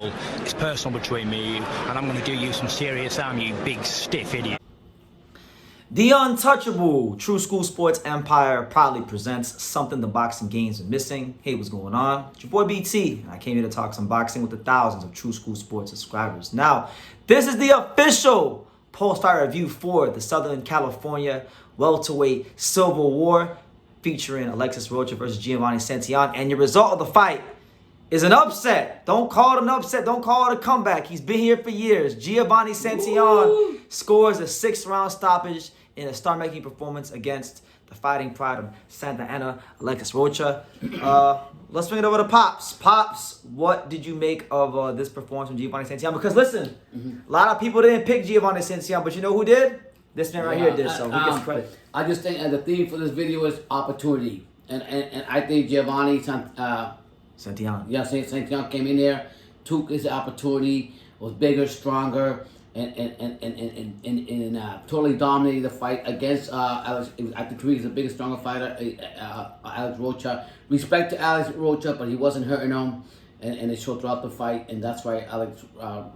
It's personal between me and you, and I'm going to do you some serious harm, you big stiff idiot. The Untouchable True School Sports Empire proudly presents something the boxing games are missing. Hey, what's going on? It's your boy BT, and I came here to talk some boxing with the thousands of True School Sports subscribers. Now, this is the official post-fight review for the Southern California welterweight Civil War featuring Alexis Rocha versus Giovani Santillan, and your result of the fight is an upset. Don't call it an upset. Don't call it a comeback. He's been here for years. Giovani Santillan scores a 6th-round stoppage in a star-making performance against the fighting pride of Santa Ana, Alexis Rocha. Let's bring it over to Pops. Pops, what did you make of this performance from Giovani Santillan? Because listen, a lot of people didn't pick Giovani Santillan, but you know who did? This man right here did, so he gets credit. I just think the theme for this video is opportunity. And I think Giovani Santillan. Yeah, Santillan came in there, took his opportunity, was bigger, stronger, and totally dominated the fight against Alex. I think he's the biggest, stronger fighter, Alex Rocha. Respect to Alex Rocha, but he wasn't hurting him, and it showed throughout the fight, and that's why Alex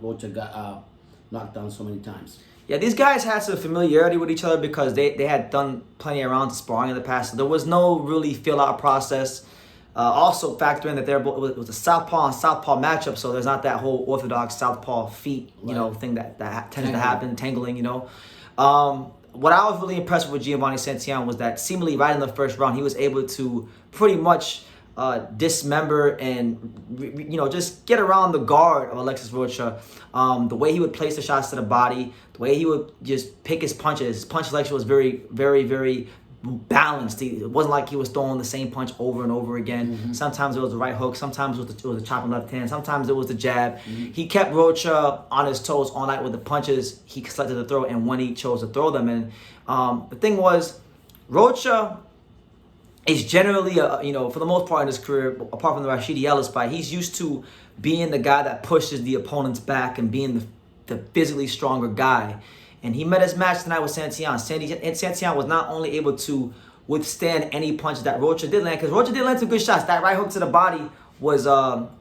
Rocha got knocked down so many times. Yeah, these guys had some familiarity with each other because they had done plenty of rounds of sparring in the past. So there was no really feel-out process. Also factor in that it was a southpaw and southpaw matchup, so there's not that whole orthodox southpaw feet, thing that tends to happen, tangling, What I was really impressed with Giovani Santillan was that seemingly right in the first round, he was able to pretty much dismember and, just get around the guard of Alexis Rocha. The way he would place the shots to the body, the way he would just pick his punches. His punch selection was very, very, very balanced. It wasn't like he was throwing the same punch over and over again. Mm-hmm. Sometimes it was the right hook, sometimes it was the chopping left hand, sometimes it was the jab. Mm-hmm. He kept Rocha on his toes all night with the punches he selected to throw and when he chose to throw them. And the thing was, Rocha is generally, for the most part in his career, apart from the Rashidi Ellis fight, he's used to being the guy that pushes the opponents back and being the physically stronger guy. And he met his match tonight with Santillan. Santillan was not only able to withstand any punch that Rocha did land, because Rocha did land some good shots. That right hook to the body was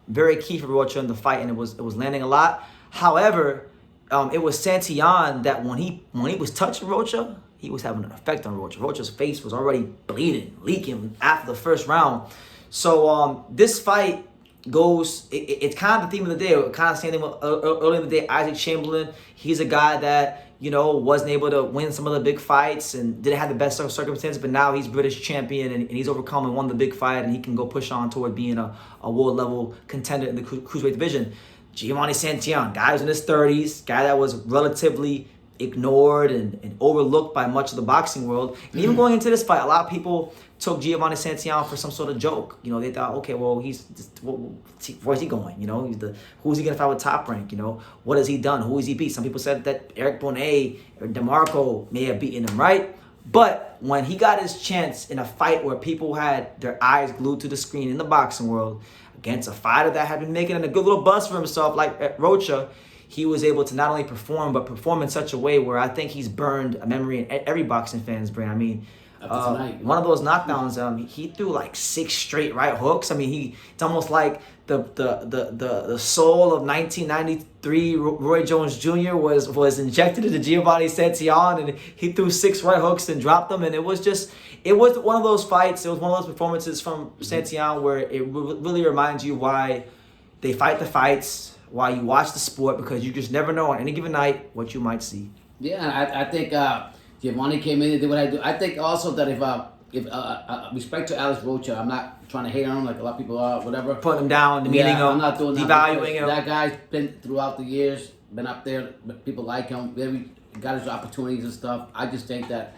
very key for Rocha in the fight, and it was landing a lot. However, it was Santillan that when he was touching Rocha, he was having an effect on Rocha. Rocha's face was already bleeding, leaking after the first round. So this fight goes, it's kind of the theme of the day, kind of same thing early in the day. Isaac Chamberlain, he's a guy that, wasn't able to win some of the big fights and didn't have the best circumstances, but now he's British champion and he's overcome and won the big fight, and he can go push on toward being a world level contender in the cruiserweight division. Giovani Santillan, guy who's in his 30s, guy that was relatively ignored and overlooked by much of the boxing world. And even going into this fight, a lot of people took Giovani Santillan for some sort of joke. They thought, okay, well, where's he going? Who's he gonna fight with Top Rank? What has he done? Who has he beat? Some people said that Eric Bonet or DeMarco may have beaten him, right? But when he got his chance in a fight where people had their eyes glued to the screen in the boxing world against a fighter that had been making a good little buzz for himself, like Rocha, he was able to not only perform, but perform in such a way where I think he's burned a memory in every boxing fan's brain. I mean, one of those knockdowns, he threw like 6 straight right hooks. I mean, it's almost like the soul of 1993 Roy Jones Jr. was injected into Giovani Santillan, and he threw 6 right hooks and dropped them. And it was one of those fights. It was one of those performances from Santillan where it really reminds you why they fight the fights, why you watch the sport, because you just never know on any given night what you might see. Yeah, I think Giovani came in and did what I do. I think also that if respect to Alex Rocha, I'm not trying to hate on him like a lot of people are, whatever. Putting him down, demeaning him, I'm not doing devaluing him. That guy's been throughout the years, been up there. People like him. He got his opportunities and stuff. I just think that,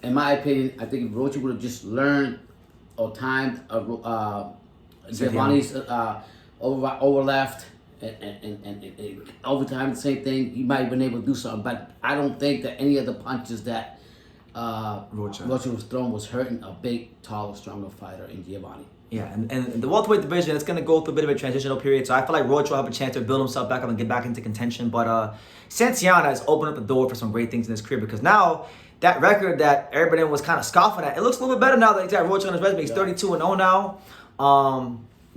in my opinion, I think if Rocha would have just learned or timed Giovani's over left. And overtime, the same thing. He might have been able to do something, but I don't think that any of the punches that Rocha was throwing was hurting a big, taller, stronger fighter in Giovani. Yeah, and the welterweight division, it's going to go through a bit of a transitional period, so I feel like Rocha will have a chance to build himself back up and get back into contention. But Santillan has opened up the door for some great things in his career, because now that record that everybody was kind of scoffing at, it looks a little bit better now that he's got Rocha on his resume. He's 32-0 now.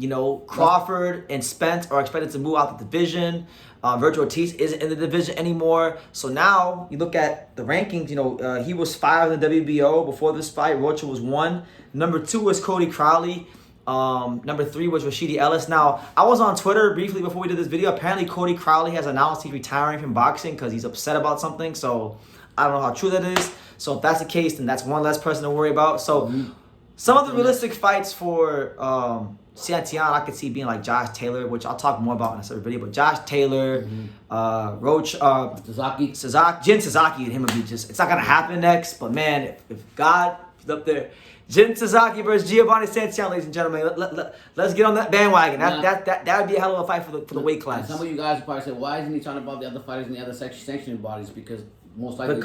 You know, Crawford and Spence are expected to move out the division. Virgil Ortiz isn't in the division anymore. So now you look at the rankings. You know, he was 5 in the WBO before this fight. Rocha was 1. Number 2 was Cody Crowley. Number 3 was Rashidi Ellis. Now, I was on Twitter briefly before we did this video. Apparently, Cody Crowley has announced he's retiring from boxing because he's upset about something. So I don't know how true that is. So if that's the case, then that's one less person to worry about. So some of the realistic fights for Santillan, I could see being like Josh Taylor, which I'll talk more about in a separate video. But Josh Taylor, Roach, Sasaki, Jin Sasaki, and him would be just, it's not gonna happen next. But man, if God is up there, Jin Sasaki versus Giovani Santillan, ladies and gentlemen, let's get on that bandwagon. That would be a hell of a fight for the weight class. And some of you guys would probably say, why isn't he talking about the other fighters in the other sanctioning bodies? Because most likely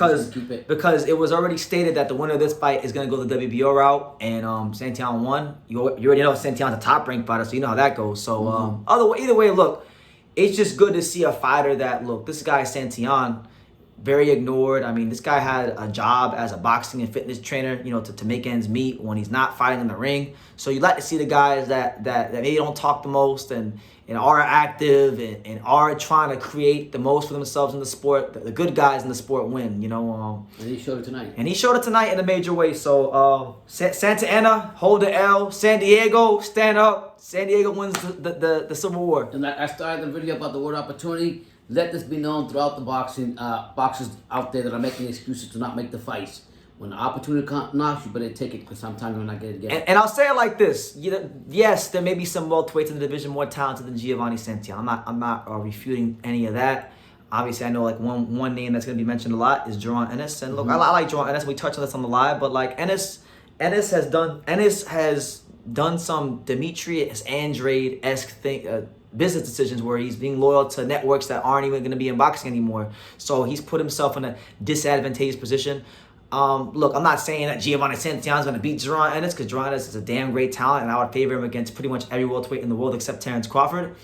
because it was already stated that the winner of this fight is going to go the WBO route, and Santillan won. You already know Santillan's a top-ranked fighter, so you know how that goes. So either way, look, it's just good to see a fighter that, look, this guy Santillan, very ignored. I mean, this guy had a job as a boxing and fitness trainer, you know, to make ends meet when he's not fighting in the ring. So you like to see the guys that maybe don't talk the most and are active and are trying to create the most for themselves in the sport. The good guys in the sport win, you know. And he showed it tonight. And he showed it tonight in a major way. So Santa Ana, hold the L. San Diego, stand up. San Diego wins the Civil War. And I started the video about the word opportunity. Let this be known throughout the boxers out there that are making excuses to not make the fights. When the opportunity knocks, you better take it because sometimes you're not going to get it. And I'll say it like this. Yes, there may be some welterweights in the division more talented than Giovani Santillan. I'm not refuting any of that. Obviously, I know like one name that's going to be mentioned a lot is Jeron Ennis. And look, I like Jeron Ennis. We touched on this on the live. But like Ennis has done some Demetrius Andrade-esque thing, business decisions where he's being loyal to networks that aren't even going to be in boxing anymore. So he's put himself in a disadvantageous position. Look, I'm not saying that Giovani Santillan is going to beat Jeron Ennis because Jeron Ennis is a damn great talent, and I would favor him against pretty much every welterweight in the world except Terrence Crawford.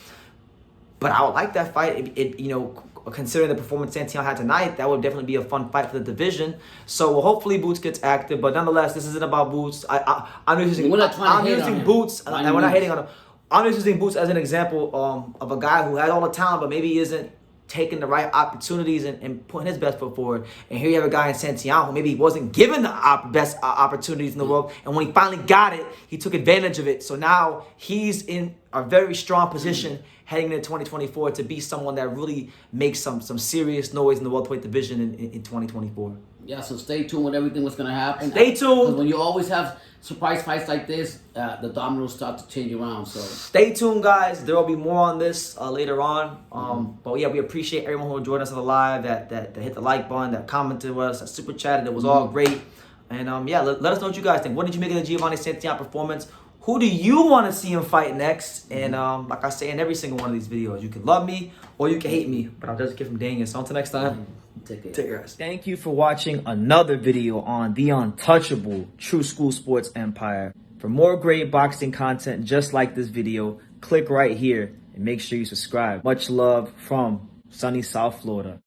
But I would like that fight. You know, considering the performance Santillan had tonight, that would definitely be a fun fight for the division. So hopefully Boots gets active. But nonetheless, this isn't about Boots. I'm using Boots, and we're not hating on him. I'm just using Boots as an example of a guy who has all the talent, but maybe he isn't taking the right opportunities and putting his best foot forward. And here you have a guy in Santillan who maybe he wasn't given the best opportunities in the world. And when he finally got it, he took advantage of it. So now he's in a very strong position heading into 2024 to be someone that really makes some serious noise in the welterweight division in 2024. Yeah, so stay tuned with everything that's going to happen. Stay tuned. Because when you always have surprise fights like this, the dominoes start to change around. So stay tuned, guys. There will be more on this later on. But yeah, we appreciate everyone who joined us on the live, that hit the like button, that commented with us, that super chatted. It was all great. And yeah, let us know what you guys think. What did you make of the Giovani Santillan performance? Who do you want to see him fight next? And like I say in every single one of these videos, you can love me or you can hate me. But I'm just a kid from Daniel. So until next time. Take care, guys. Thank you for watching another video on the untouchable True School Sports Empire. For more great boxing content just like this video, click right here and make sure you subscribe. Much love from sunny South Florida.